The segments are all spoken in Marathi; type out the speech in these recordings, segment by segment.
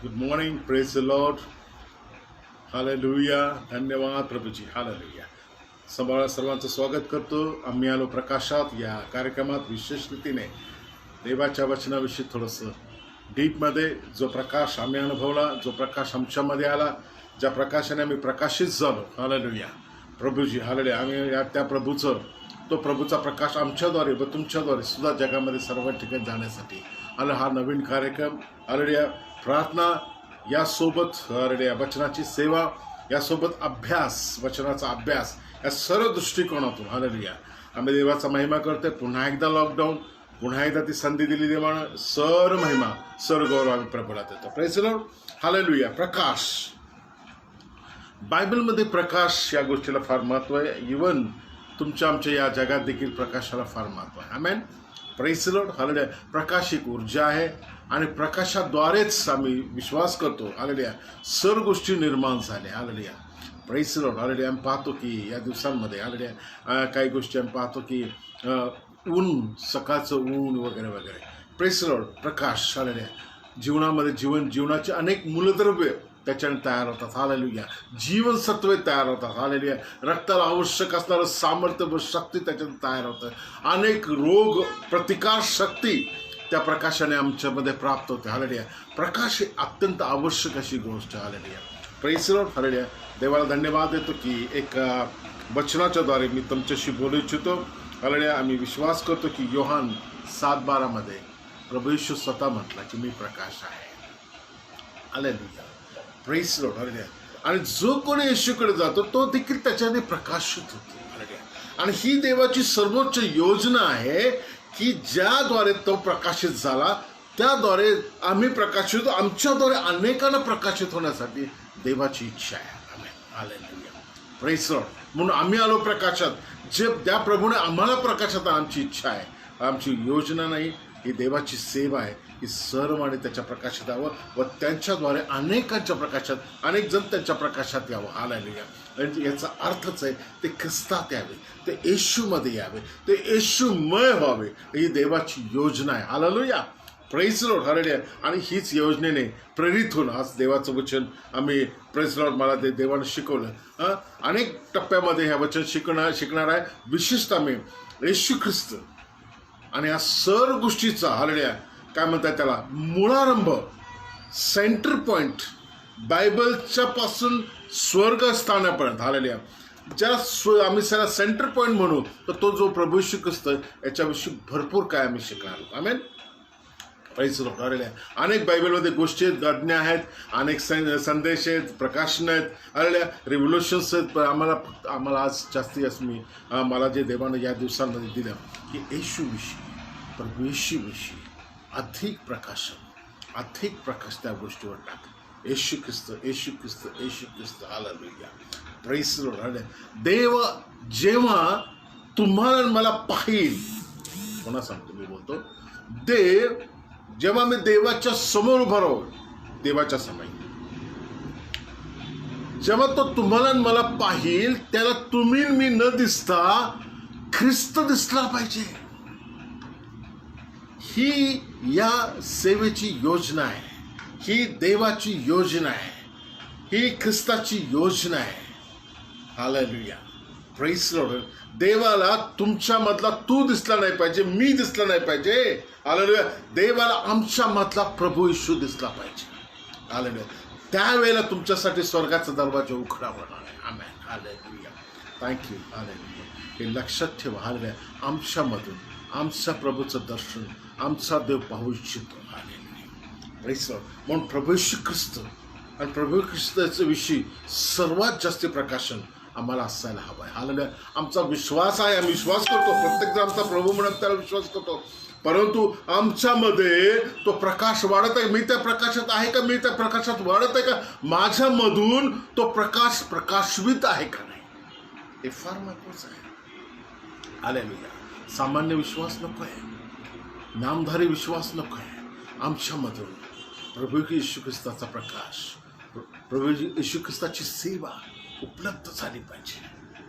Good morning. Praise the Lord. Hallelujah. धन्यवाद प्रभूजी. हालेलुया. सर्वांचं स्वागत करतो. आम्ही आलो प्रकाशात या कार्यक्रमात विशेष रीतीने देवाच्या वचनाविषयी थोडंसं डीपमध्ये जो प्रकाश आम्ही अनुभवला, जो प्रकाश आमच्यामध्ये आला, ज्या प्रकाशाने आम्ही प्रकाशित झालो. हालेलुया प्रभूजी. हालेलुया. आम्ही त्या प्रभूचं तो प्रभूचा प्रकाश आमच्याद्वारे व तुमच्याद्वारे सुद्धा जगामध्ये सर्व ठिकाणी जाण्यासाठी आला हा नवीन कार्यक्रम. हालेलुया. प्रार्थना यासोबत हालेलुया वचनाची सेवा यासोबत अभ्यास, वचनाचा अभ्यास या सर्व दृष्टिकोनातून हालेलुया आम्ही देवाचा महिमा करतोय. पुन्हा एकदा लॉकडाऊन, पुन्हा एकदा ती संधी दिली देवानं. सर्व महिमा सर्व गौरव आम्ही प्रभूला देतो. Praise the Lord. हालेलुया. प्रकाश, बायबलमध्ये प्रकाश या गोष्टीला फार महत्त्व आहे. इवन तुमच्या आमच्या या जगात देखील प्रकाशाला फार महत्त्व आहे. Amen. Praise the Lord. Hallelujah. प्रकाश एक ऊर्जा आहे आणि प्रकाशाद्वारेच आम्ही विश्वास करतो. हालेलुया सर्व गोष्टी निर्माण झाल्या. Hallelujah. Praise the Lord. Hallelujah. आम्ही पाहतो की या दिवसांमध्ये हालेलुया काही गोष्टी आम्ही पाहतो की ऊन, सकाळचं ऊन वगैरे वगैरे. Praise the Lord. Prakash. Hallelujah. जीवनामध्ये जीवनाचे अनेक मूलद्रव्य त्याच्याने तयार होतात. हालेलुया. जीवनसत्वे तयार होतात. हालेलुया. रक्ताला आवश्यक असणारं सामर्थ्य व शक्ती त्याच्यात तयार होतं. अनेक रोग प्रतिकार शक्ती त्या प्रकाशाने आमच्यामध्ये प्राप्त होते. हालेलुया. प्रकाश ही अत्यंत आवश्यक अशी गोष्ट. Hallelujah. Praise the Lord. Hallelujah. देवाला धन्यवाद देतो की एक वचनाच्याद्वारे मी तुमच्याशी बोलू इच्छितो. हालेलुया. आम्ही विश्वास करतो की योहान 7:12 मध्ये प्रभू येशू स्वतः म्हटला की मी प्रकाश आहे. Hallelujah. Praise the Lord. Hallelujah. आणि जो कोणी येशूकडे जातो तो देखील त्याच्याने प्रकाशित होतो. हालेलुया. आणि ही देवाची सर्वोच्च योजना आहे की ज्याद्वारे तो प्रकाशित झाला त्याद्वारे आम्ही प्रकाशित होतो. आमच्याद्वारे अनेकांना प्रकाशित होण्यासाठी देवाची इच्छा आहे. आमेन. हालेलुया. Praise the Lord. म्हणून आम्ही आलो प्रकाशात. जे त्या प्रभूने आम्हाला प्रकाशात आमची इच्छा आहे, आमची योजना नाही. ही देवाची सेवा आहे की सर्व आणि त्याच्या प्रकाशात यावं व त्यांच्याद्वारे अनेकांच्या प्रकाशात अनेक जण त्यांच्या प्रकाशात यावं. हालेलुया. याचा अर्थच आहे ते ख्रिस्तात यावे, ते येशूमध्ये यावे, ते येशूमय व्हावे. ही देवाची योजना आहे. Hallelujah. Praise the Lord. Hallelujah. आणि हीच योजनेने प्रेरित होऊन आज देवाचं वचन आम्ही प्रेज द लॉर्ड मला ते देवानं शिकवलं. अनेक टप्प्यामध्ये हे वचन शिकणार आहे. विशेषतः मी येशू ख्रिस्त आणि या सर्व गोष्टीचा हालेलुया काय म्हणतात त्याला मूळारंभ, सेंटर पॉईंट बायबलच्या पासून स्वर्गस्थानापर्यंत. हालेलुया. ज्याला आम्ही त्याला सेंटर पॉईंट म्हणू तर तो जो प्रभू येशू ख्रिस्त याच्याविषयी भरपूर काय आम्ही शिकणार आहोत. Amen. Praise the Lord. Hallelujah. अनेक बायबलमध्ये गोष्टी आहेत, आज्ञा आहेत, अनेक संदेश आहेत, प्रकाशन आहेत. हालेलुया. रिव्होल्युशन्स आहेत. आम्हाला आज जास्तीत जास्त मला जे देवानं या दिवसांमध्ये दिलं की येशूविषयी, प्रभू येशूविषयी अधिक प्रकाश त्या गोष्टीवर टाक. Yeshu Khrist, Yeshu Khrist, Yeshu Khrist. Hallelujah. Praise the Lord. Hallelujah. देव जेव्हा तुम्हाला मला पाहिल, पुन्हा सांगतो मी बोलतो, देव जेव्हा मी देवाच्या समोर उभा राहू, देवाच्या समोर जेव्हा तो तुम्हाला मला पाहिल त्याला तुम्ही मी न दिसता ख्रिस्त दिसला पाहिजे. ही या सेवेची योजना आहे. ही देवाची योजना आहे. ही ख्रिस्ताची योजना आहे. हालेलुया. Praise the Lord. देवाला तुमच्यामधला तू दिसला नाही पाहिजे, मी दिसला नाही पाहिजे. हालेलुया. देवाला आमच्यामधला प्रभू येशू दिसला पाहिजे. हालेलुया. त्यावेळेला तुमच्यासाठी स्वर्गाचा दरवाजा उघडा होणार आहे. आमेन. हालेलुया. थँक्यू. हालेलुया. हे लक्षात ठेवा. हालेलुया. आमच्यामधून आमच्या प्रभूचं दर्शन आमचा देव पाहू इच्छितो. हालेलुया. Praise the Lord. म्हणून प्रभू येशू ख्रिस्त आणि प्रभू ख्रिस्ताच्या विषयी सर्वात जास्त प्रकाशन आम्हाला असायला हवं आहे. हालेलुया. आमचा विश्वास आहे, आम्ही विश्वास करतो. प्रत्येक जण आमचा प्रभू म्हणून त्याला विश्वास करतो. परंतु आमच्यामध्ये तो प्रकाश वाढत आहे. मी त्या प्रकाशात आहे का? मी त्या प्रकाशात वाढत आहे का? माझ्यामधून तो प्रकाश प्रकाशवित आहे का नाही? हे फार महत्वाचं आहे. हालेलुया. सामान्य विश्वास नको आहे, नामधारी विश्वास नको आहे. आमच्यामधून प्रभू येशू ख्रिस्ताचा प्रकाश, प्रभू येशू ख्रिस्ताची सेवा उपलब्ध झाली पाहिजे.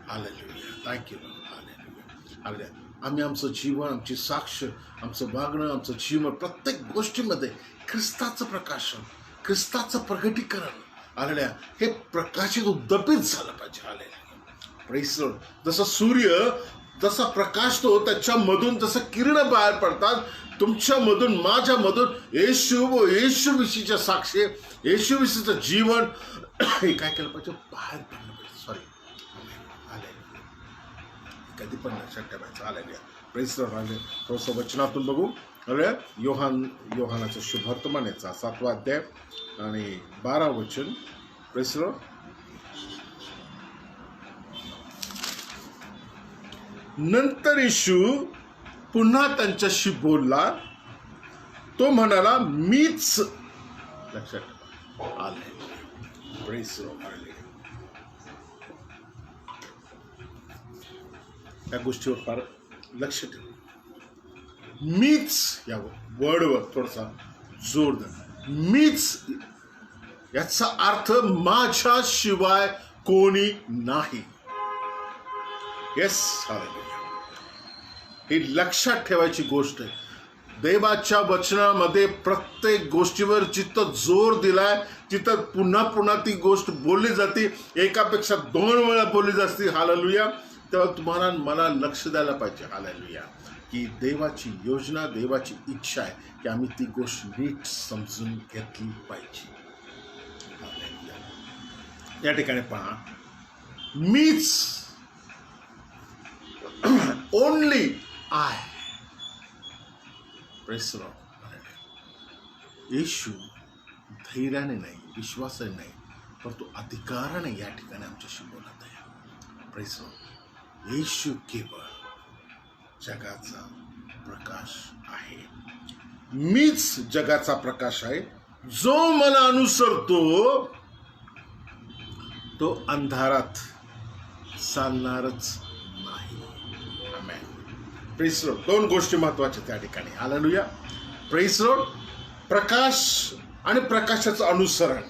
हालेलुया. थँक्यू. हालेलुया. हालेलुया. आम्ही आमचं जीवन, आमची साक्ष, आमचं वागणं, आमचं जीवन प्रत्येक गोष्टीमध्ये ख्रिस्ताचं प्रकाशन, ख्रिस्ताचं प्रगटीकरण आलेल्या हे प्रकाशित उद्दपित झालं पाहिजे. आलेल्या प्रेस लॉर्ड. जसं सूर्य जसा प्रकाशतो त्याच्यामधून जसं किरण बाहेर पडतात, तुमच्यामधून माझ्यामधून येशू व येशूविषयीच्या साक्षी, येशूविषयीचं जीवन हे काय केलं पाहिजे, बाहेर पडलं पाहिजे. सॉरी आलेल्या कधी पण लक्षात ठेवायचं. आलेल्या प्रेस लॉर्ड. आले थोडंसं वचनातून बघू. अरे योहानाचं शुभवर्तमान याचा 7वा अध्याय आणि 12 वचन. Press Lord. नंतर येशू पुन्हा त्यांच्याशी बोलला. तो म्हणाला, मीच. लक्षात ठेवा. आले प्रेस लॉर्ड. आले त्या गोष्टीवर फार लक्ष ठेवा. मीच या वर्डवर थोडासा जोर द्या. मीच याचा अर्थ माझ्याशिवाय कोणी नाही. येस, ही लक्षात ठेवायची गोष्ट आहे. देवाच्या वचनामध्ये प्रत्येक गोष्टीवर जिथं जोर दिलाय तिथं पुन्हा पुन्हा ती गोष्ट बोलली जाते, एकापेक्षा 2 वेळा बोलली जाते. हालेलुया. तेव्हा तुम्हाला मला लक्ष द्यायला पाहिजे. हालेलुया. की देवाची योजना, देवाची इच्छा आहे की आम्ही ती गोष्ट नीट समजून घेतली पाहिजे. या ठिकाणी पहा, मीच, only I. Praise Lord. Yeshu धैर्याने नाही, विश्वासाने नाही, परंतु अधिकाराने या ठिकाणी आमच्याशी बोलत आहे. Press Lord. येशू केवळ जगाचा प्रकाश आहे. मीच जगाचा प्रकाश आहे. जो मला अनुसरतो तो अंधारात चालणारच नाही. आमेन. Press Lord. 2 गोष्टी महत्वाच्या त्या ठिकाणी. हालेलुया. Press Lord. प्रकाश आणि प्रकाशाचं अनुसरण.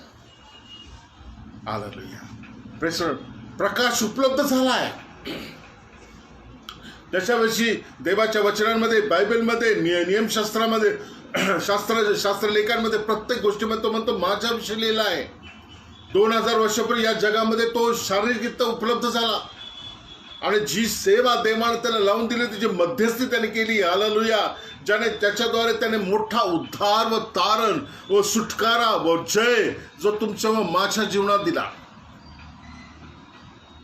हालेलुया. Press Lord. प्रकाश उपलब्ध झाला आहे. त्याच्याविषयी देवाच्या वचनांमध्ये, बायबलमध्ये, नियमशास्त्रामध्ये, शास्त्रलेखांमध्ये प्रत्येक गोष्टीमध्ये तो म्हणतो माझ्याविषयी लिहिला आहे. 2000 वर्षापूर्वी या जगामध्ये तो शारीरिकरित्या उपलब्ध झाला आणि जी सेवा देवाने त्याला लावून दिली, तिची मध्यस्थी त्याने केली. हालेलुया. ज्याने त्याच्याद्वारे त्याने मोठा उद्धार व तारण व सुटकारा व जय जो तुमच्या व माझ्या जीवनात दिला,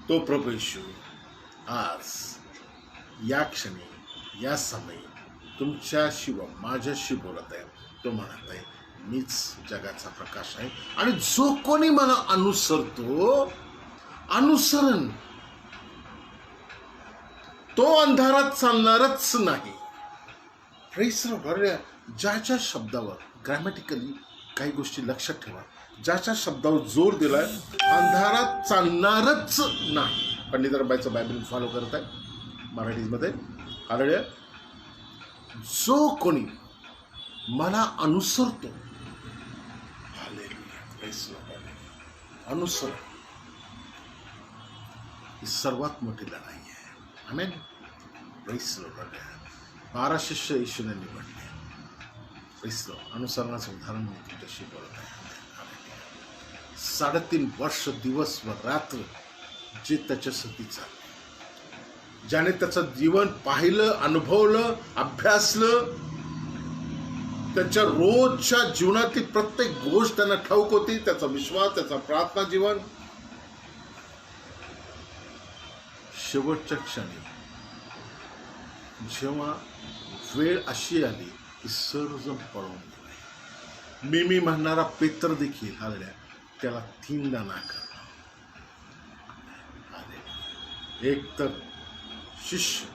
तो प्रभू येशू आज या क्षणी, या समयी तुमच्याशी व माझ्याशी बोलत आहे. तो म्हणत आहे, मीच जगाचा प्रकाश आहे आणि जो कोणी मला अनुसरतो, अनुसरण, तो अंधारात चालणारच नाही. Press Lord. ज्याच्या शब्दावर ग्रॅमॅटिकली काही गोष्टी लक्षात ठेवा. ज्याच्या शब्दावर जोर दिलाय, अंधारात चालणारच नाही. पंडितराबाईचं बायबल फॉलो करत आहे मराठीमध्ये. हालेलुया. जो कोणी मला अनुसरतो, हालेलुया, प्रेस लॉर्ड. अनुसरण ही सर्वात मोठी लढाई आहे. आमेन. Press Lord. 12 शिष्य येशूने निवडले. Press Lord. अनुसरणाचं उदाहरण मी तुझ्याशी बोलत आहे. 3.5 वर्ष दिवस व रात्र जे त्याच्यासाठी चालले, ज्याने त्याचं जीवन पाहिलं, अनुभवलं, अभ्यासलं, त्याच्या रोजच्या जीवनातली प्रत्येक गोष्ट त्यांना ठाऊक होती. त्याचा विश्वास, त्याचा प्रार्थना जीवन. शेवटच्या क्षणी जेव्हा वेळ अशी आली की सर्वजण पळून गेले, मी म्हणणारा पेत्र देखील हालेलुया त्याला 3दा नाकारला. एक तर शिष्य,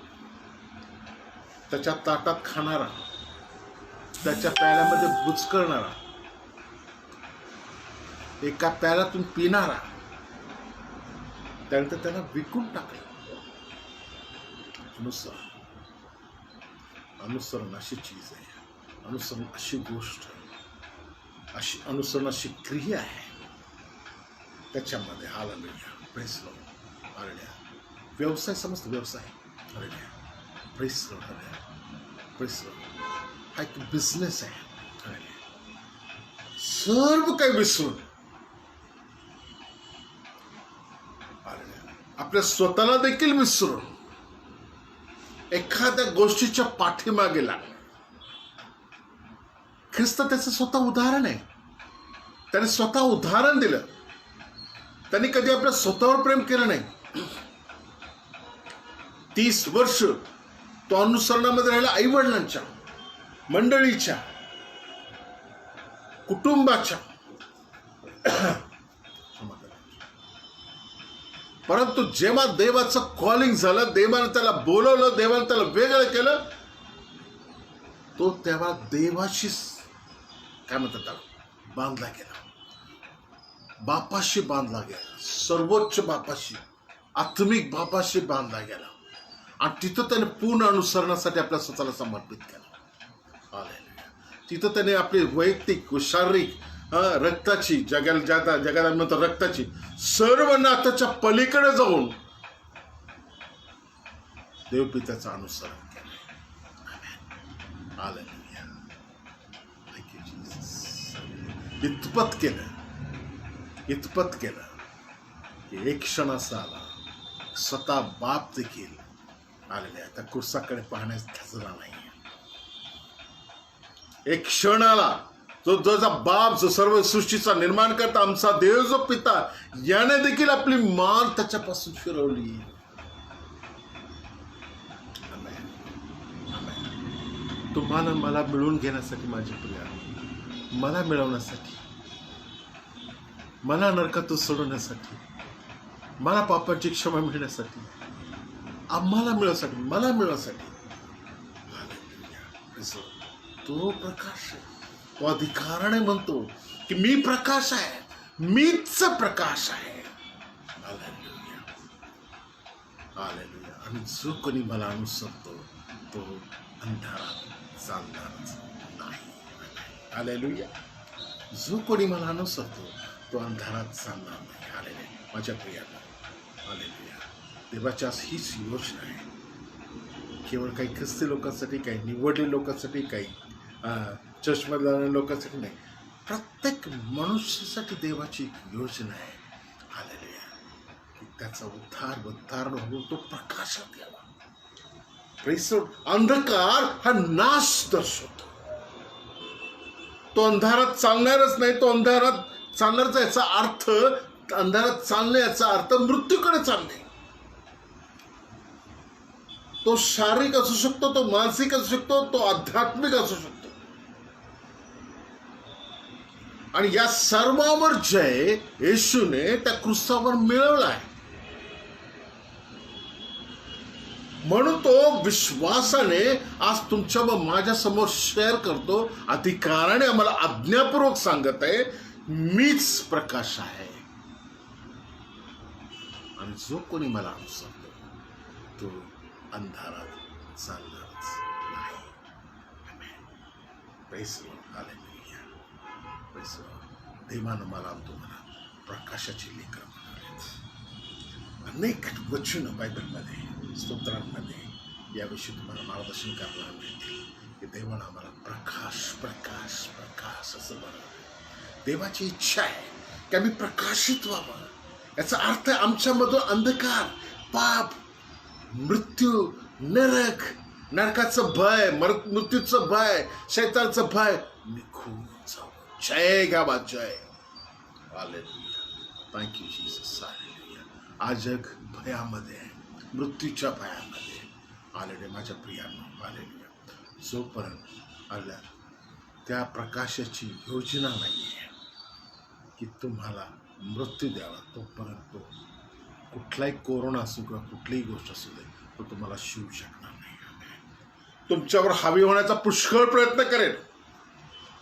त्याच्या ताटात खाणारा, त्याच्या प्याल्यामध्ये बुचकळणारा, एका प्याल्यातून पिणारा, त्यानंतर त्याला विकून टाकलं. अनुसरण अशी चीज आहे. अनुसरण अशी गोष्ट आहे, अशी अनुसरण अशी क्रिया आहे त्याच्यामध्ये. हालेलुया. Press Lord. हालेलुया. व्यवसाय समजतो, व्यवसाय. Hallelujah. Press Lord. Hallelujah. Press Lord. हा एक बिझनेस आहे. हालेलुया. सर्व काही विसरून आपल्या स्वतःला देखील विसरून एखाद्या गोष्टीच्या पाठीमागे लागणे. ख्रिस्त त्याचं स्वतः उदाहरण आहे. त्याने स्वतः उदाहरण दिलं. त्यांनी कधी आपल्या स्वतःवर प्रेम केलं नाही. 30 वर्ष तो अनुसरणामध्ये राहिला. आई वडिलांच्या, मंडळीच्या, कुटुंबाच्या, परंतु जेव्हा देवाचं कॉलिंग झालं, देवाने त्याला बोलवलं, देवाने त्याला वेगळं केलं, तो तेव्हा देवाशी काय म्हणतात त्याला बांधला गेला. बापाशी बांधला गेला. सर्वोच्च बापाशी, आत्मिक बापाशी बांधला गेला. आणि तिथं त्याने पूर्ण अनुसरणासाठी आपल्या स्वतःला समर्पित केलं. तिथं त्याने आपली वैयक्तिक शारीरिक रक्ताची जगाला म्हणतो रक्ताची सर्व नात्याच्या पलीकडे जाऊन देवपित्याचं अनुसरण केलं. हालेलुया. Thank you Jesus. इतपत केलं की एक क्षण असा आला, स्वतः बाप देखील आलेले त्या कुर्साकडे पाहण्यास धजला नाही. एक क्षण आला जो बाप, जो सर्व सृष्टीचा निर्माण करता, आमचा देव जो पिता, याने देखील आपली मान त्याच्यापासून फिरवली. तुम्हाला मला मिळून घेण्यासाठी, माझी प्रिया, मला मिळवण्यासाठी, मला नरकातून सोडवण्यासाठी, मला पापाची क्षमा मिळण्यासाठी, आम्हाला मिळवण्यासाठी, मला मिळवण्यासाठी तो प्रकाश आहे. तो अधिकाराने म्हणतो की मी प्रकाश आहे, मीच प्रकाश आहे. हालेलुया. हालेलुया. आणि जो कोणी मला अनुसरतो तो अंधारात चालणारच नाही. हालेलुया. जो कोणी मला अनुसरतो तो अंधारात चालणार नाही. हालेलुया. माझ्या प्रियाला, हालेलुया. देवाची हीच योजना आहे. केवळ काही ख्रिस्ती लोकांसाठी, काही निवडलेल्या लोकांसाठी, काही चष्म्याला जाणाऱ्या लोकांसाठी नाही, प्रत्येक मनुष्यासाठी देवाची योजना आहे. हालेलुया. की त्याचा उद्धार होऊन तो प्रकाशात यावा. प्रेस. अंधकार हा नाश दर्शवतो. तो अंधारात चालणारच नाही. तो अंधारात चालणारचा याचा अर्थ, अंधारात चालणे याचा अर्थ मृत्यूकडे चालणे. तो शारीरिक असू शकतो, तो मानसिक असू शकतो, तो आध्यात्मिक असू शकतो. आणि या सर्वांवर जय येशूने त्या क्रूसावर मिळवला आहे. म्हणून तो विश्वासाने आज तुमच्या व माझ्या समोर शेअर करतो. अधिकाराने आम्हाला आज्ञापूर्वक सांगत आहे, मीच प्रकाश आहे आणि जो कोणी मला अनुसरतो तो अंधारात चालणारच नाही. देवानं मला तुम्हाला प्रकाशाची लेकरं म्हणालेत. अनेक वचनं बायबलमध्ये, स्तोत्रांमध्ये याविषयी तुम्हाला मार्गदर्शन करणार मिळतील की देवानं आम्हाला प्रकाश प्रकाश प्रकाश असं म्हणाल. देवाची इच्छा आहे की आम्ही प्रकाशित व्हावं. याचा अर्थ आमच्यामधून अंधकार, पाप, मृत्यू, नरकाचं भय, मृत्यूचं भय, शैतानचं भय निघून जावं. जय गावा जय. Hallelujah. Thank you Jesus. Hallelujah. आज जग भयामध्ये आहे, मृत्यूच्या भयामध्ये. हालेलुया. माझ्या प्रियांनो, हालेलुया. जोपर्यंत आल्या त्या प्रकाशाची योजना नाही आहे की तुम्हाला मृत्यू द्यावा, तोपर्यंत तो कुठलाही कोरोना असू किंवा कुठलीही गोष्ट असू दे, तो तुम्हाला शिवू शकणार नाही. तुमच्यावर हावी होण्याचा पुष्कळ प्रयत्न करेल,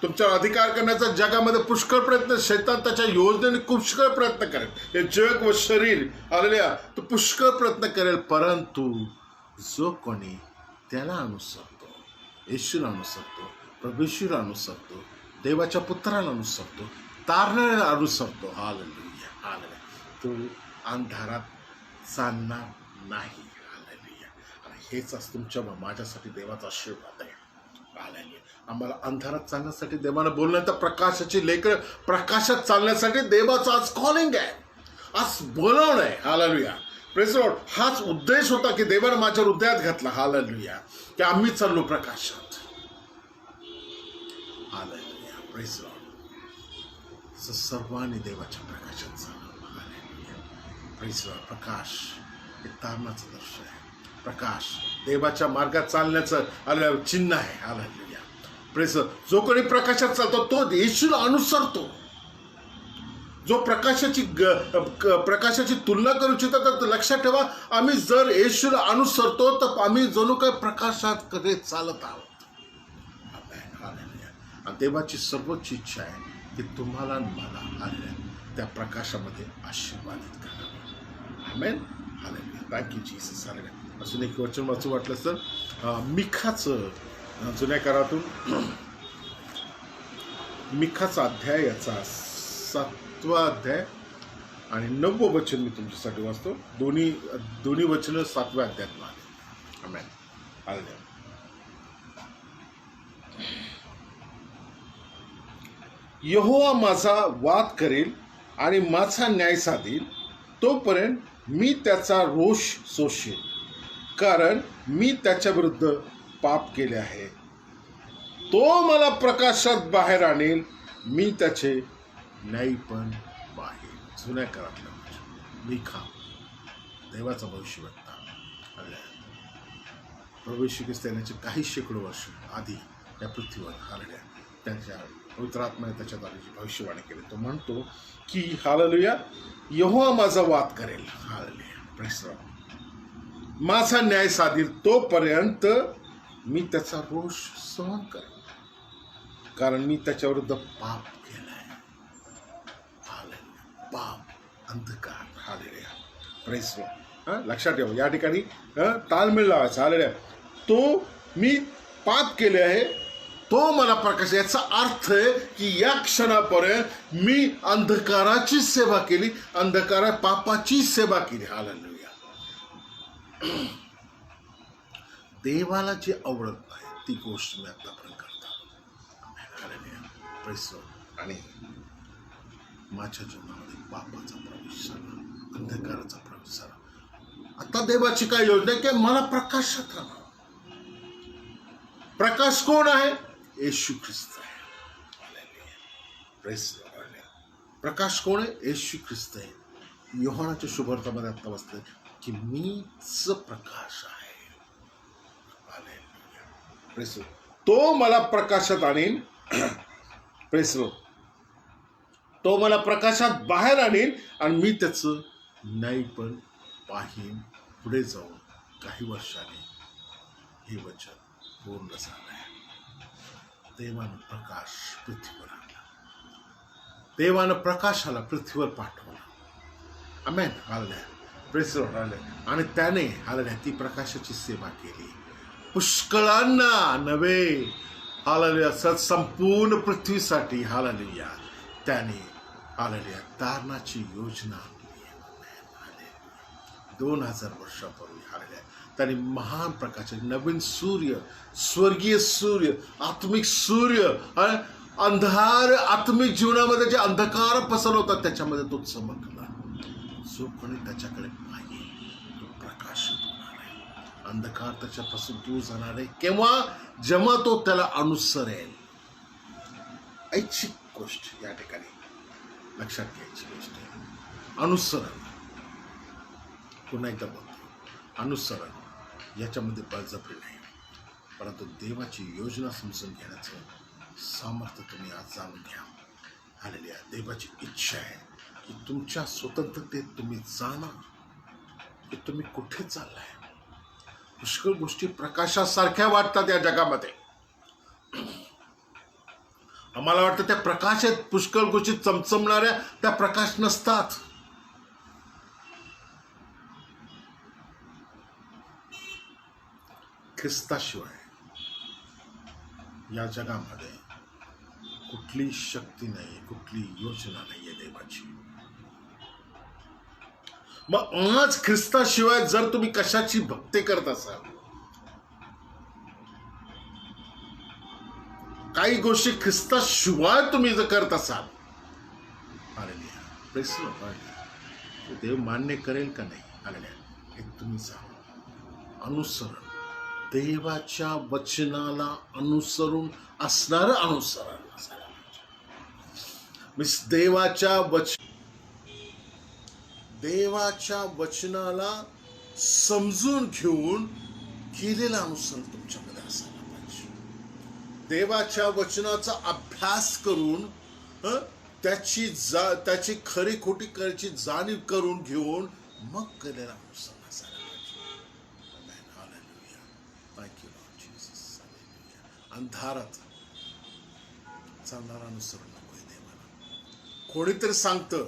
तुमच्यावर अधिकार करण्याचा जगामध्ये पुष्कळ प्रयत्न, शैतान त्याच्या योजनेने पुष्कळ प्रयत्न करेल. हे जग व शरीर आलेल्या तो पुष्कळ प्रयत्न करेल. परंतु जो कोणी त्याला अनुसरतो, येशूला अनुसरतो, प्रभू येशूला अनुसरतो, देवाच्या पुत्राला अनुसरतो, तारणाऱ्याला अनुसरतो, हालेलुया हालेलुया, तो अंधारात चालणार नाही. हालेलुया. आणि हेच तुमच्या माझ्यासाठी देवाचा आशीर्वाद आहे. हालेलुया. आम्हाला अंधारात चालण्यासाठी देवानं बोललं, तर प्रकाशाची लेकरं प्रकाशात चालण्यासाठी देवाचं आज कॉलिंग आहे, आज बोलवणं आहे. Hallelujah, praise the Lord. हाच उद्देश होता की देवानं माझ्या हृदयात घातला. हालेलुया, की आम्ही चाललो प्रकाशात. Hallelujah, praise the Lord. सर्वांनी देवाच्या प्रकाशात चाललं. Hallelujah, praise the Lord. प्रकाश हे तारणाचं दर्शन आहे. प्रकाश देवाच्या मार्गात चालण्याचं चिन्ह आहे. Hallelujah, praise the Lord. जो कोणी प्रकाशात चालतो तो येशूला अनुसरतो. जो प्रकाशाची तुलना करू इच्छिता, तर लक्षात ठेवा, आम्ही जर येशूला अनुसरतो तर आम्ही जणू काय प्रकाशात कधी चालत आहोत. आणि देवाची सर्वोच्च इच्छा आहे की तुम्हाला आणि मला आलेल्या त्या प्रकाशामध्ये आशीर्वादित करा. Amen. Hallelujah, thank you Jesus. Hallelujah. अजून एक वचन वाचू वाटलं तर मिखाचं, जुन्या काळातून मिखाचा अध्याय, याचा 7वा अध्याय आणि 9वं वचन मी तुमच्यासाठी वाचतो. दोन्ही वचनं 7व्या अध्यायात आले. आमेन. हालेलुया. यहोवा माझा वाद करेल आणि माझा न्याय साधील, तोपर्यंत मी त्याचा रोष सोसेल, कारण मी त्याच्या विरुद्ध पाप केले आहे. तो मला प्रकाशात बाहेर आणेल, मी त्याचे न्याय पण पाहेल. जुन्या काळातला मिखा, देवाचा भविष्यवक्ता. प्रभू येशू ख्रिस्त येण्याचे काही शेकडो वर्ष आधी या पृथ्वीवर हालेलुया त्यांच्या पवित्र आत्म्याने त्याच्याद्वारे जी भविष्यवाणी केली. तो म्हणतो की हालेलुया, यहोवा माझा वाद करेल. Hallelujah, praise the Lord. माझा न्याय साधील, तोपर्यंत मी त्याचा रोष सहन करेन, कारण मी त्याच्याविरुद्ध पाप केलाय. हालेलुया, पाप, अंधकार. Hallelujah, praise the Lord. लक्षात ठेवा, या ठिकाणी ताळमेळ लावायचा. हालेलुया, तो मी पाप केले आहे, तो मला प्रकाश. याचा अर्थ आहे की या क्षणापर्यंत मी अंधकाराची सेवा केली, पापाची सेवा केली. हालेलुया. देवाला जे आवडत नाही ती गोष्ट मी आतापर्यंत करतो. Hallelujah, praise the Lord. आणि माझ्या जीवनामध्ये पापाचा प्रवेश झाला, अंधकाराचा प्रवेश झाला. आता देवाची काय योजना आहे की मला प्रकाशात राहा. प्रकाश कोण आहे? येशू ख्रिस्त आहे. Hallelujah, praise the Lord. प्रकाश कोण आहे? येशू ख्रिस्त आहे. योहानाच्या शुभवार्तामध्ये आता वाचलं की मीच प्रकाश आहे. Hallelujah, praise the Lord. तो मला प्रकाशात आणीन. Praise the Lord. तो मला प्रकाशात बाहेर आणीन आणि मी त्याचं न्याय पण पाहीन. पुढे जाऊन काही वर्षांनी हे वचन पूर्ण झालं आहे. देवानं प्रकाश पृथ्वीवर आणला, देवानं प्रकाशाला पृथ्वीवर पाठवला. Amen. Hallelujah, praise the Lord. आणि त्याने हालेलुया ती प्रकाशाची सेवा केली पुष्कळांना नव्हे. हालेलुया, संपूर्ण पृथ्वीसाठी. हालेलुया, त्याने हालेलुया तारणाची योजना आणली. 2000 वर्षापूर्वी हालेलुया त्याने महान प्रकाशाचे नवीन सूर्य, स्वर्गीय सूर्य, आत्मिक सूर्य, अंधार आत्मिक जीवनामध्ये जे अंधकार पसरला होता त्याच्यामध्ये तो चमकला. जो कोणी त्याच्याकडे पाहिजे तो प्रकाशित होणार आहे, अंधकार त्याच्यापासून दूर जाणार आहे. केव्हा? जेव्हा तो त्याला अनुसरेल. ऐच्छिक गोष्ट या ठिकाणी लक्षात घ्यायची गोष्ट आहे. अनुसरण. पुन्हा एकदा बोलतो, अनुसरण याच्यामध्ये बळजबरी नाही, परंतु देवाची योजना समजून घेण्याचं सामर्थ्य तुम्ही आज जाणून घ्या. हालेलुया, देवाची इच्छा आहे की तुमच्या स्वतंत्रतेत तुम्ही जाणा की तुम्ही कुठे चाललाय. पुष्कळ गोष्टी प्रकाशासारख्या वाटतात या जगामध्ये. आम्हाला वाटतं त्या प्रकाशात पुष्कळ गोष्टी चमचमणाऱ्या त्या प्रकाश नसतात. ख्रिस्ताशिवाय या जगामध्ये कुठली शक्ती नाही, कुठली योजना नाही आहे देवाची. मग आज ख्रिस्ताशिवाय जर तुम्ही कशाची भक्ती करत असाल, काही गोष्टी ख्रिस्ताशिवाय तुम्ही जर करत असाल, हालेलुया, प्रेस द लॉर्ड, देव मान्य करेल का नाही? हालेलुया. हे तुम्ही सांगा. अनुसरण, देवाच्या वचनाला अनुसरून असणारं अनुसरण असायला पाहिजे. देवाच्या वचनाला समजून घेऊन केलेलं अनुसरण तुमच्यामध्ये असायला पाहिजे. देवाच्या वचनाचा अभ्यास करून त्याची खरी खोटी करायची जाणीव करून घेऊन मग केलेलं अनुसरण असायला पाहिजे. Hallelujah. Thank you Lord Jesus. Hallelujah. अंधारात चालणारं अनुसरण नको आहे देवाला. कोणीतरी सांगतं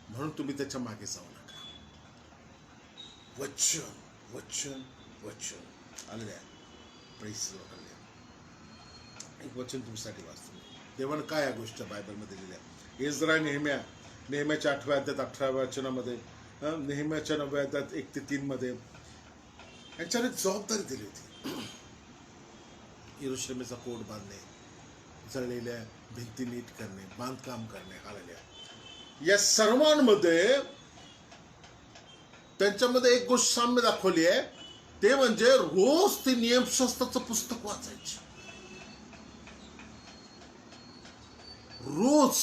म्हणून तुम्ही त्याच्या मागे जाऊ नका. वचन वचन वचन. आलेल्या प्रेस द लॉर्ड. एक वचन तुमच्यासाठी वाचतो. देवानं काय या गोष्टी बायबलमध्ये लिहिल्या? इस्राय नेहम्याच्या 8व्या अध्यायात 18व्या वचनामध्ये, नेहम्याच्या 9व्या अध्यायात 1 ते 3 मध्ये यांच्यावर एक जबाबदारी दिली होती. यरूशलेमेचा कोट बांधणे, जळलेल्या भिंती नीट करणे, बांधकाम करणे. आलेल्या या सर्वांमध्ये त्यांच्यामध्ये एक गोष्ट साम्य दाखवली आहे, ते म्हणजे रोज ते नियमशास्त्राचं पुस्तक वाचायचे. रोज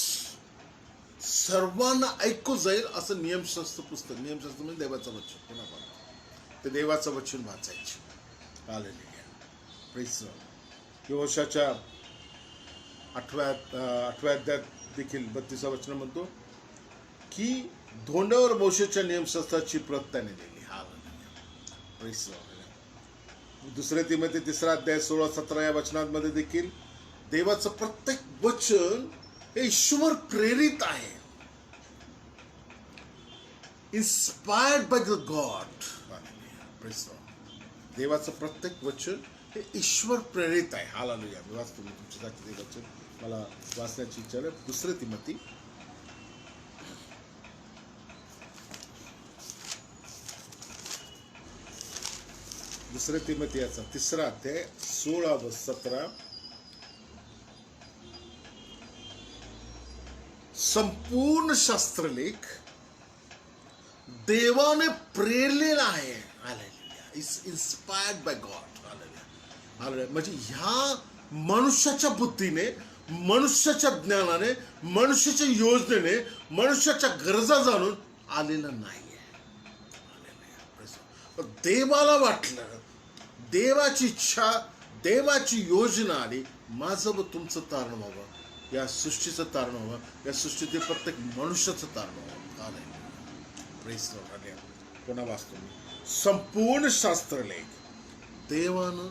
सर्वांना ऐकू जाईल असं नियमशास्त्र पुस्तक. नियमशास्त्र म्हणजे देवाचं वचन. कोणाला ते देवाचं वचन वाचायचे. हालेलुया. Praise the Lord. यहोशाच्या 8व्या अध्यायात देखील 32व्या वचन म्हणतो की धोंड्यावर मोशेच्या नियमशास्त्राची प्रत त्याने दिली. हालेलुया. Praise the Lord. दुसरे तिमोथी 3 अध्याय 16-17 या वचनांमध्ये देखील देवाचं प्रत्येक वचन हे ईश्वर प्रेरित आहे. Inspired by the God. देवाचं प्रत्येक वचन हे ईश्वर प्रेरित आहे. हालेलुया. मी वाचतो तुमच्यासाठी ते वचन, मला वाचण्याची इच्छा आहे. दुसरे तिमोथी 3 अध्याय 16 व 17. संपूर्ण शास्त्रलेख देवाने प्रेरलेला आहे. Hallelujah. It's inspired bye God. Hallelujah. Hallelujah. म्हणजे ह्या मनुष्याच्या बुद्धीने, मनुष्याच्या ज्ञानाने, मनुष्याच्या योजनेने, मनुष्याच्या गरजा जाणून आलेलं नाहीये. देवाला वाटलं, देवाची इच्छा, देवाची योजना आली, माझं व तुमचं तारण व्हावं, या सृष्टीचं तारण व्हावं, या सृष्टीतील प्रत्येक मनुष्याचं तारण व्हावं. हालेलुया. Praise the Lord. पुन्हा वाचतो मी. संपूर्ण शास्त्रलेख देवानं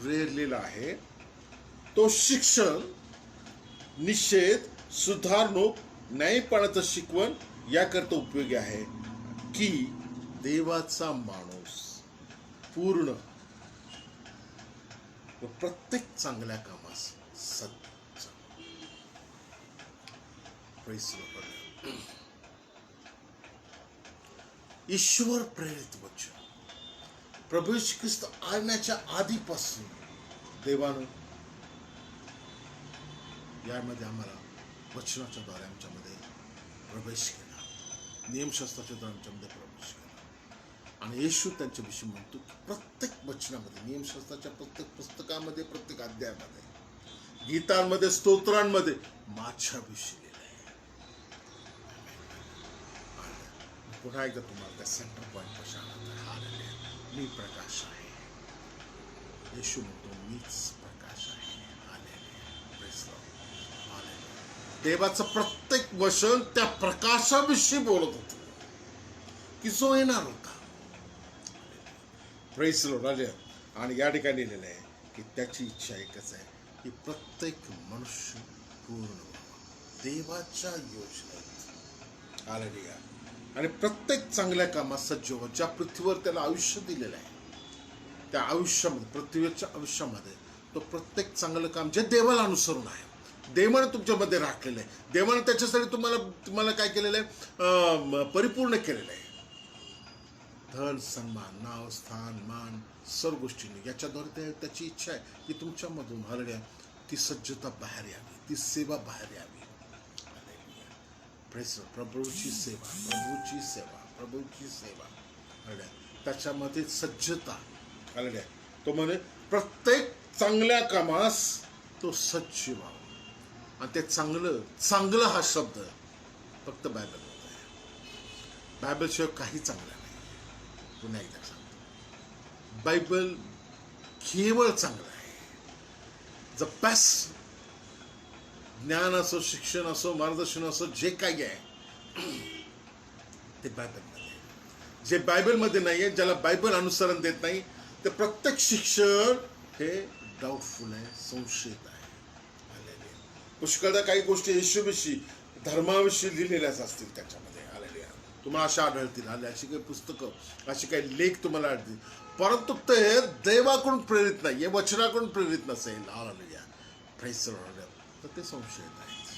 प्रेरलेला आहे. तो शिक्षण, निषेध, सुधारणूक, न्यायपणाचं शिकवण याकरता उपयोगी आहे की देवाचा माणूस पूर्ण व प्रत्येक चांगल्या कामास सज्ज. Praise the Lord. ईश्वर प्रेरित वचन. प्रभू येशू ख्रिस्त आणण्याच्या आधीपासून देवानं यामध्ये आम्हाला वचनाच्या द्वारे आमच्यामध्ये प्रवेश केला, नियमशास्त्राच्या द्वारे आमच्यामध्ये प्रवेश केला. आणि येशू त्यांच्याविषयी म्हणतो की प्रत्येक वचनामध्ये, नियमशास्त्राच्या प्रत्येक पुस्तकामध्ये, प्रत्येक अध्यायामध्ये, गीतांमध्ये, स्तोत्रांमध्ये माझ्याविषयी लिहिलं आहे. पुन्हा एकदा तुम्हाला त्या सेंटर पॉईंट पाशी हालेलुया. मी प्रकाश आहे. येशू म्हणतो मीच प्रकाश आहे. Hallelujah. Praise the Lord. Hallelujah. देवाचं प्रत्येक वचन त्या प्रकाशाविषयी बोलत होतं की जो येणार होता. Praise the Lord. आणि या ठिकाणी लिहिलेलं आहे की त्याची इच्छा एकच आहे की प्रत्येक मनुष्य पूर्ण व्हावा देवाच्या योजनेत. हालेलुया. आणि प्रत्येक चांगल्या कामात सज्ज व्हावं. ज्या पृथ्वीवर त्याला आयुष्य दिलेलं आहे, त्या आयुष्यामध्ये, पृथ्वीच्या आयुष्यामध्ये तो प्रत्येक चांगलं काम जे देवाला अनुसरून आहे, देवानं तुमच्यामध्ये राखलेलं आहे, देवानं त्याच्यासाठी तुम्हाला काय केलेलं आहे, परिपूर्ण केलेलं आहे. धन सन्मान, नाव, स्थान, मान, सर्व गोष्टींनी याच्याद्वारे त्याची इच्छा आहे की तुमच्यामधून हालेलुया ती सज्जता बाहेर यावी, ती सेवा बाहेर यावी. प्रेस प्रभूची सेवा, प्रभूची सेवा, प्रभूची सेवा. हालेलुया त्याच्यामध्ये सज्जता. हालेलुया तो म्हणे प्रत्येक चांगल्या कामास तो सज्ज व्हावा. आणि ते चांगलं, चांगलं हा शब्द फक्त बायबलमध्ये आहे. बायबलशिवाय काही चांगलं नाही. पुन्हा एकदा सांगतो, बायबल केवळ चांगलं आहे. द बेस्ट ज्ञान असो, शिक्षण असो, मार्गदर्शन असो, जे काही आहे ते बायबलमध्ये आहे. जे बायबलमध्ये नाही आहे, ज्याला बायबल अनुसरण देत नाही, ते प्रत्येक शिक्षण हे डाऊटफुल आहे, संशयित आहे. पुष्कळदा काही गोष्टी येशूविषयी, धर्माविषयी लिहिलेल्याच असतील त्याच्यामध्ये. हालेलुया तुम्हाला अशा आढळतील. अशी काही पुस्तकं, असे काही लेख तुम्हाला आढळतील, परंतु ते देवाकडून प्रेरित नाही, हे वचनाकडून प्रेरित नसेल. Hallelujah praise the Lord. तर ते संशयित आहेत.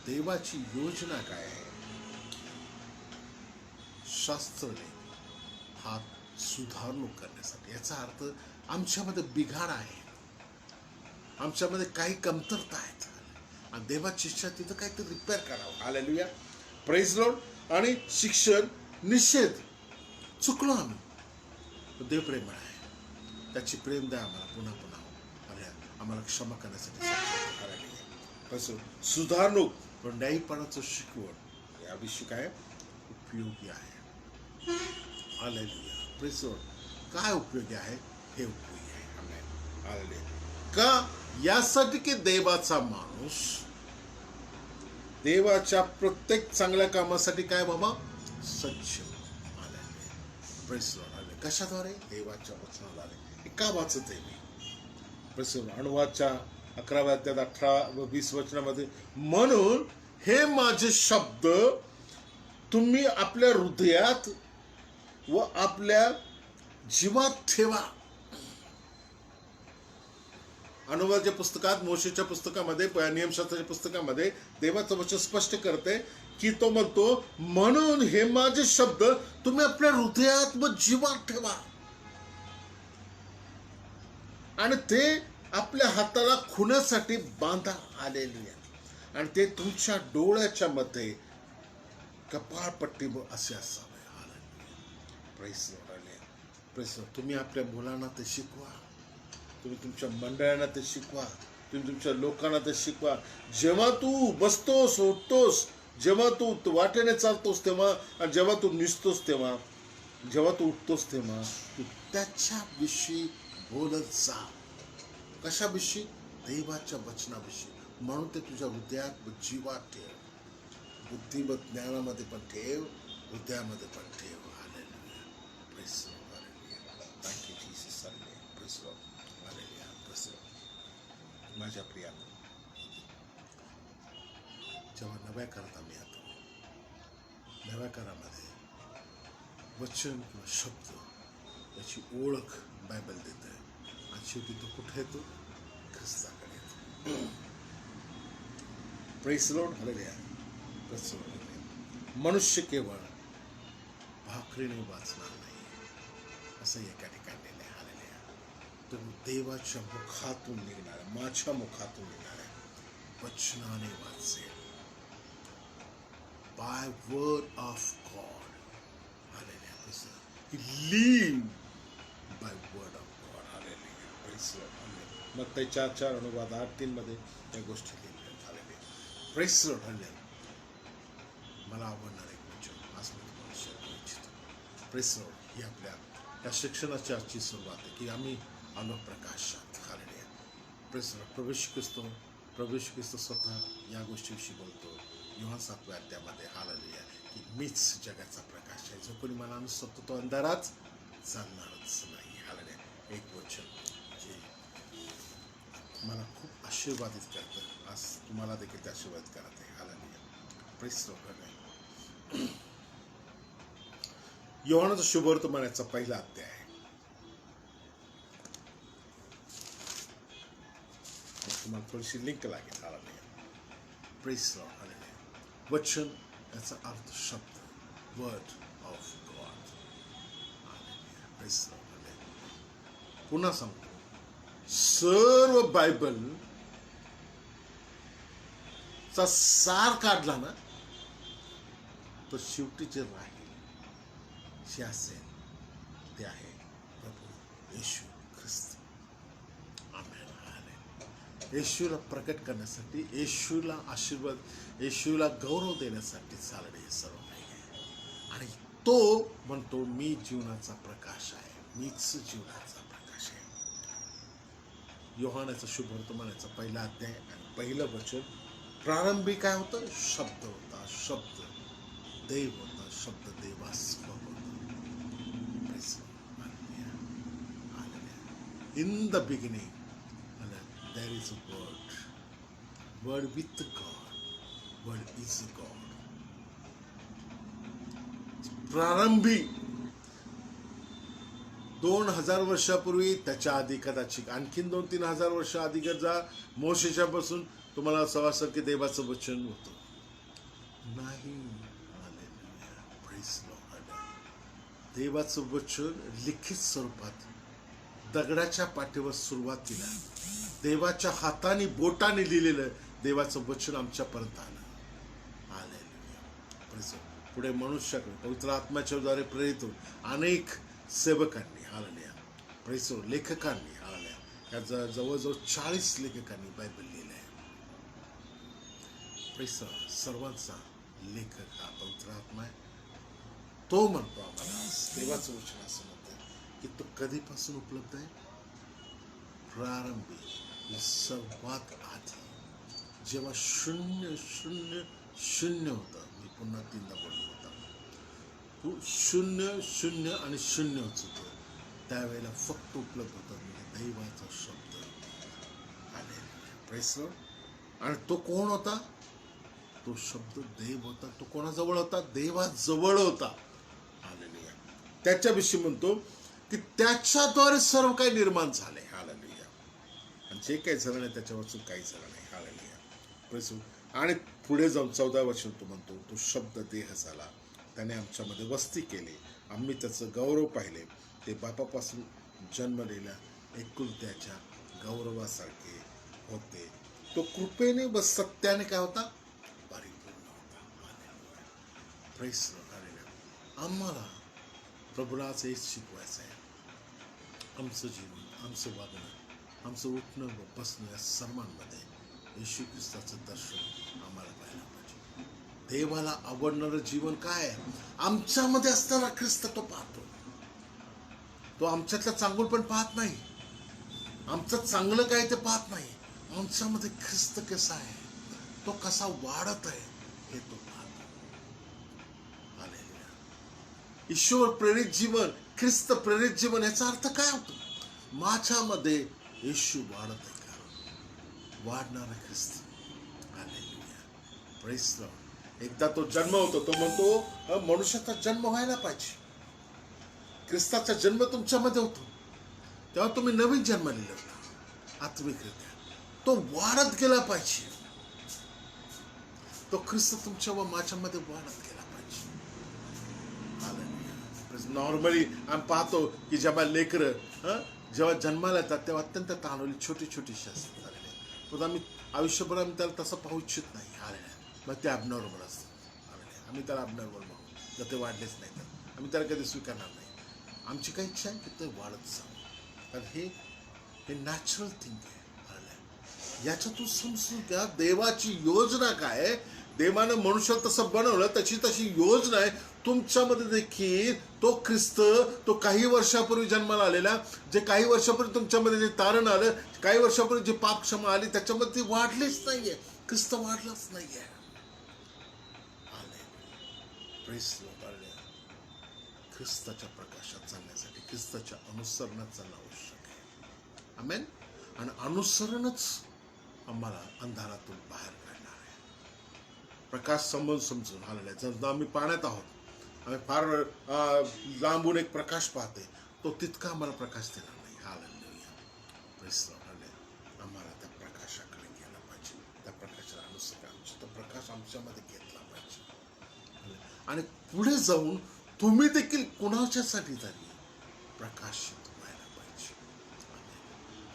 देवाची योजना काय आहे? शास्त्रने हा सुधारणूक करण्यासाठी. याचा अर्थ आमच्यामध्ये बिघाड आहे, आमच्यामध्ये काही कमतरता आहेत आणि देवाची इच्छा तिथं काहीतरी रिपेअर करावं. Hallelujah praise Lord. आणि शिक्षण, निषेध, चुकलो आम्ही, देव प्रेमळ आहे, त्याची प्रेम द्या आम्हाला पुन्हा पुन्हा, आम्हाला क्षमा करण्यासाठी. सुधारणूक, न्यायपणाचं शिकवण याविषयी काय उपयोगी आहे. Hallelujah praise Lord. काय उपयोगी आहे? हे उपयोगी आहे. हालेलुया का? यासाठी की देवाचा माणूस देवाच्या प्रत्येक चांगल्या कामासाठी काय बाबा सज्ज. Praise Lord. कशाद्वारे? देवाच्या वचनाद्वारे. का वाचत आहे मी? अनुवादच्या 11व्या अध्यायात 18 व 20 वचनामध्ये, म्हणून हे माझे शब्द तुम्ही आपल्या हृदयात व आपल्या जीवात ठेवा. अनुवादाच्या पुस्तकात, मोशेच्या पुस्तकामध्ये, नियमशास्त्राच्या पुस्तकामध्ये देवाचं वचन स्पष्ट करते की तो म्हणतो, म्हणून हे माझे शब्द तुम्ही आपल्या हृदयात व जीवात ठेवा. आणि ते आपल्या हाताला खुण्यासाठी बांधा. हालेलुया. आणि ते तुमच्या डोळ्याच्या मध्ये कपाळपट्टी असे असावे. Praise Lord. तुम्ही आपल्या मुलांना ते शिकवा, तुम्ही तुमच्या मंडळांना ते शिकवा, तुम्ही तुमच्या लोकांना ते शिकवा. जेव्हा तू बसतोस, उठतोस, जेव्हा तू वाटेने चालतोस तेव्हा, आणि जेव्हा तू निसतोस तेव्हा, जेव्हा तू उठतोस तेव्हा तू त्याच्याविषयी बोलत जा. कशाविषयी? देवाच्या वचनाविषयी. म्हणून ते तुझ्या हृदयात व जीवात ठेव, बुद्धी व ज्ञानामध्ये पण ठेव, हृदयामध्ये पण ठेव. Hallelujah praise Lord. Hallelujah thank you Jesus. Hallelujah praise Lord. Hallelujah praise Lord. माझ्या प्रियानो, जेव्हा नव्या करात आम्ही येतो, नव्या करामध्ये वचन किंवा शब्द याची ओळख बायबल देते. आणि शेवटी तो कुठे येतो? ख्रिस्ताकडे येतो. Praise Lord. Hallelujah praise Lord. मनुष्य केवळ भाकरीने वाचणार नाही, असं एका ठिकाणी लिहिलंय. हालेलुया. तो देवाच्या मुखातून निघणाऱ्या, माझ्या मुखातून निघणाऱ्या वचनाने वाचेल. By word of God. Hallelujah. He live by word of God. Hallelujah praise Lord. मग ते 4:4 अनुवाद 8:3 मध्ये त्या गोष्टी लिहिल्या झालेल्या. Praise Lord. हालेलुया. मला आवडणार एक वचन आज मी तुम्हाला शेअर करू इच्छितो. Praise Lord. ही आपल्या या शिक्षणाची आजची सुरुवात आहे की आम्ही आलो प्रकाशात. Hallelujah praise Lord. प्रभू येशू ख्रिस्त स्वतः या गोष्टीविषयी बोलतो योहान 7व्या अध्यायामध्ये. हालेलुया की मीच जगाचा प्रकाश आहे, जो कोणी मला अनुसरतो तो अंधारात चालणारच नाही. हालेलुया. एक वचन जे मला खूप आशीर्वादित करतं, आज तुम्हाला देखील ते आशीर्वादित करत आहे. Hallelujah praise Lord. योहानाचा शुभवर्तमानाचा पहिला अध्याय. तुम्हाला थोडीशी लिंक लागेल. Hallelujah praise Lord. हालेलुया. वचन याचा अर्थ शब्द. Word of God. पुन्हा सांगतो, सर्व बायबल चा सार काढला ना, तर शेवटी जे राहील जे असेल ते आहे प्रभू येशू ख्रिस्त. आमेन. येशूला प्रकट करण्यासाठी, येशूला आशीर्वाद, येशूला गौरव देण्यासाठी चालणे हे सर्व काही आहे. आणि तो म्हणतो, मी जीवनाचा प्रकाश आहे, मीच जीवनाचा प्रकाश आहे. योहानाचा शुभ वर्तमानाचा 1 अध्याय आणि 1 वचन. प्रारंभी काय होतं? शब्द होता, शब्द देव होता, शब्द देवास्म होता. In the beginning there is a word, word with God, word is God. प्रारंभी 2000 वर्षापूर्वी, त्याच्या आधी कदाचित आणखीन 2-3 हजार वर्ष आधी जा, मोशेच्या पासून तुम्हाला असं वाटतं की देवाचं वचन होतं नाही. देवाचं वचन लिखित स्वरूपात दगडाच्या पाठीवर सुरुवातीला देवाच्या हाताने बोटाने लिहिलेलं देवाचं वचन आमच्यापर्यंत आलं. पुढे मनुष्याकडे पवित्र आत्म्याच्या द्वारे प्रेरित अनेक सेवकांनी, हालेलुया, प्रेसो लेखकांनी, हालेलुया, या जवळजवळ 40 लेखकांनी बायबल लिहिलं आहे. प्रेसो सर्वांचा लेखक हा पवित्र आत्मा आहे. तो म्हणतो आम्हाला, देवाचं वचन असं म्हणतं की तो कधीपासून उपलब्ध आहे? प्रारंभी, सर्वात आधी, जेव्हा 0 0 0 होतं. मी पुन्हा 3दा बोललो होता, तू 0 0 आणि 0 होतं. त्यावेळेला फक्त उपलब्ध होता म्हणजे दैवाचा शब्द. Press Lord. आणि तो कोण होता? तो शब्द देव होता. तो कोणाजवळ होता? देवाजवळ होता. हालेलुया. त्याच्याविषयी म्हणतो की त्याच्याद्वारे सर्व काही निर्माण झाले. हालेलुया. आणि जे काही झालं नाही त्याच्यावरचं काही झालं नाही. हालेलुया. प्रेस. आणि पुढे जाऊन 14 वर्ष तो म्हणतो, तो शब्द देह झाला, त्याने आमच्यामध्ये वस्ती केली, आम्ही त्याचं गौरव पाहिले, ते बापापासून जन्मलेल्या एकुलत्याच्या गौरवासारखे होते. तो कृपेने व सत्याने काय होता? परिपूर्ण होता. प्रेस. आम्हाला प्रभूला हेच शिकवायचं आहे. आमचं जीवन, आमचं वागणं, आमचं उठणं व बसणं या सर्वांमध्ये येशू ख्रिस्ताचं दर्शन आम्हाला पाहायला पाहिजे. देवाला आवडणारं जीवन काय आहे? आमच्यामध्ये असताना ख्रिस्त तो पाहतो. तो आमच्यातलं चांगलं पण पाहत नाही, आमचं चांगलं काय ते पाहत नाही. आमच्यामध्ये ख्रिस्त कसा आहे, तो कसा वाढत आहे हे तो पाहतो. हालेलुया. ईश्वर प्रेरित जीवन, ख्रिस्त प्रेरित जीवन, याचा अर्थ काय होतो? माझ्यामध्ये येशू वाढत आहे, वाढणारा ख्रिस्त. हालेलुया. Press Lord. एकदा तो जन्म होतो, तो म्हणतो मनुष्याचा जन्म व्हायला पाहिजे. ख्रिस्ताचा जन्म तुमच्यामध्ये होतो तेव्हा तुम्ही नवीन जन्मलेले होता आत्मिकरित्या. तो वाढत गेला पाहिजे. तो ख्रिस्त तुमच्या व माझ्यामध्ये वाढत गेला पाहिजे. हालेलुया. नॉर्मली आम्ही पाहतो की जेव्हा लेकरं जेव्हा जन्माला येतात तेव्हा अत्यंत ताणवली छोटी छोटीशी असतात. आम्ही आयुष्यभर आम्ही त्याला तसं पाहू इच्छित नाही. हालेलुया. मग ते ॲबनॉर्मल असतं. हालेलुया. आम्ही त्याला ॲबनॉर्मल पाहू, जर ते वाढलेच नाही तर आम्ही त्याला कधी स्वीकारणार नाही. आमची काही इच्छा आहे की ते वाढत जावं, कारण हे नॅचरल थिंग आहे. याच्यातून समजून घ्या देवाची योजना काय आहे. देवानं मनुष्य तसं बनवलं, तशी योजना आहे तुमच्यामध्ये देखील. तो ख्रिस्त, तो काही वर्षापूर्वी जन्माला आलेला, जे काही वर्षापूर्वी तुमच्यामध्ये जे तारण आलं, काही वर्षापूर्वी जी पाप क्षमा आली, त्याच्यामध्ये ती वाढलीच नाहीये. ख्रिस्त वाढलाच नाहीये. ख्रिस्ताच्या प्रकाशात चालण्यासाठी, ख्रिस्ताच्या अनुसरणात चालणं आवश्यक आहे. आमेन. आणि अनुसरणच आम्हाला अंधारातून बाहेर काढणार आहे. प्रकाश समजून. हालेलुया. जर आम्ही पाण्यात आहोत, आम्ही फार लांबून एक प्रकाश पाहते, तो तितका आम्हाला प्रकाश देणार नाही. हालेलुया. Press Lord. आम्हाला त्या प्रकाशाकडे गेला पाहिजे, त्या प्रकाशाला अनुसरण, तो प्रकाश आमच्यामध्ये घेतला पाहिजे. आणि पुढे जाऊन तुम्ही देखील कुणाच्यासाठी तरी प्रकाशित व्हायला पाहिजे.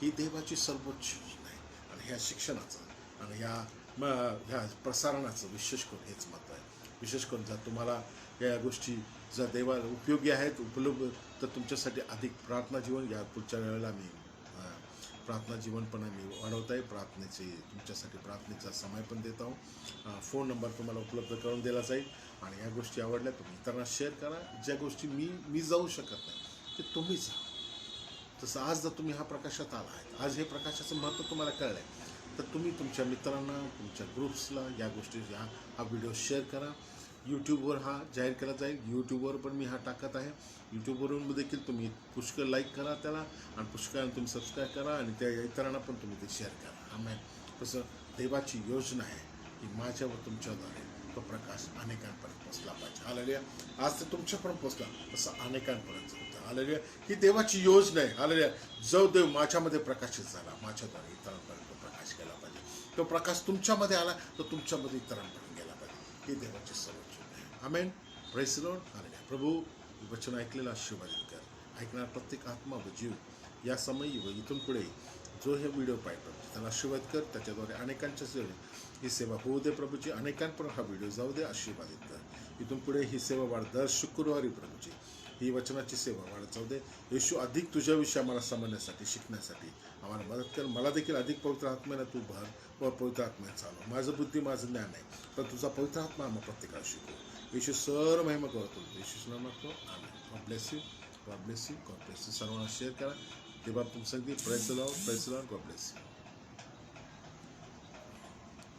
ही देवाची सर्वोच्च योजना आहे. आणि ह्या शिक्षणाचं आणि ह्या प्रसारणाचं विशेष करून हेच महत्त्व आहे. विशेष करून जर तुम्हाला या गोष्टी जर देवाला उपयोगी आहेत उपलब्ध तर तुमच्यासाठी अधिक प्रार्थना जीवन या पुढच्या वेळेला मी प्रार्थना जीवन पण मी वाढवत आहे. तुमच्यासाठी प्रार्थनेचा समय पण देत आहो. फोन नंबर तुम्हाला उपलब्ध करून दिला जाईल. आणि या गोष्टी आवडल्या तुम्ही इतरांना शेअर करा. ज्या गोष्टी मी जाऊ शकत नाही ते तुम्ही जा. तसं आज जर तुम्ही हा प्रकाशात आला आहे, आज हे प्रकाशाचं महत्त्व तुम्हाला कळलं आहे, तर तुम्ही तुमच्या मित्रांना तुमच्या ग्रुप्सला या गोष्टी हा व्हिडिओ शेअर करा. यूट्यूबवर हा जाहीर केला जाईल. यूट्यूबवर पण मी हा टाकत आहे. यूट्यूबवरून देखील तुम्ही पुष्कळ लाईक करा त्याला आणि पुष्कळ तुम्ही सबस्क्राईब करा आणि त्या इतरांना पण तुम्ही ते शेअर करा. आमेन. तसं देवाची योजना आहे की माझ्या व तुमच्याद्वारे तो प्रकाश अनेकांपर्यंत पोचला पाहिजे. हालेलुया. आज तर तुमच्यापर्यंत पोचला तसं अनेकांपर्यंत होतं. हालेलुया. ही देवाची योजना आहे. हालेलुया. जो देव माझ्यामध्ये प्रकाशित झाला माझ्याद्वारे इतरांपर्यंत प्रकाश केला पाहिजे. तो प्रकाश तुमच्यामध्ये आला तर तुमच्यामध्ये इतरांपर्यंत गेला पाहिजे. ही देवाची सर्वोच्च योजना आहे. Amen. Praise the Lord. Hallelujah. प्रभू वचन ऐकलेलं आशीर्वादित कर. ऐकणार प्रत्येक आत्मा व जीव या समयी व इथून पुढे जो हे व्हिडिओ पाहिजे त्याला आशीर्वाद कर. त्याच्याद्वारे अनेकांच्या ही सेवा होऊ दे प्रभूची. अनेकांपर्यंत हा व्हिडिओ जाऊ दे. आशीर्वादित कर. इथून पुढे ही सेवा वाढ. दर शुक्रवारी प्रभूची ही वचनाची सेवा वाढत जाऊ दे. येशू अधिक तुझ्याविषयी आम्हाला समजण्यासाठी शिकण्यासाठी आम्हाला मदत कर. मला देखील अधिक पवित्र आत्म्याने तू भर व पवित्र आत्म्याने चालव. माझं बुद्धी माझं ज्ञान आहे पण तुझा पवित्र आत्मा आम्हाला प्रत्येकाला शिकव. येशू सर्व महिमा करतो. येशूच नाम मागतो. Amen. God bless you. God bless you. God bless you. सर्वांना शेअर करा. ते बाब तुम सांगते. Praise the Lord. Praise the Lord. God bless you.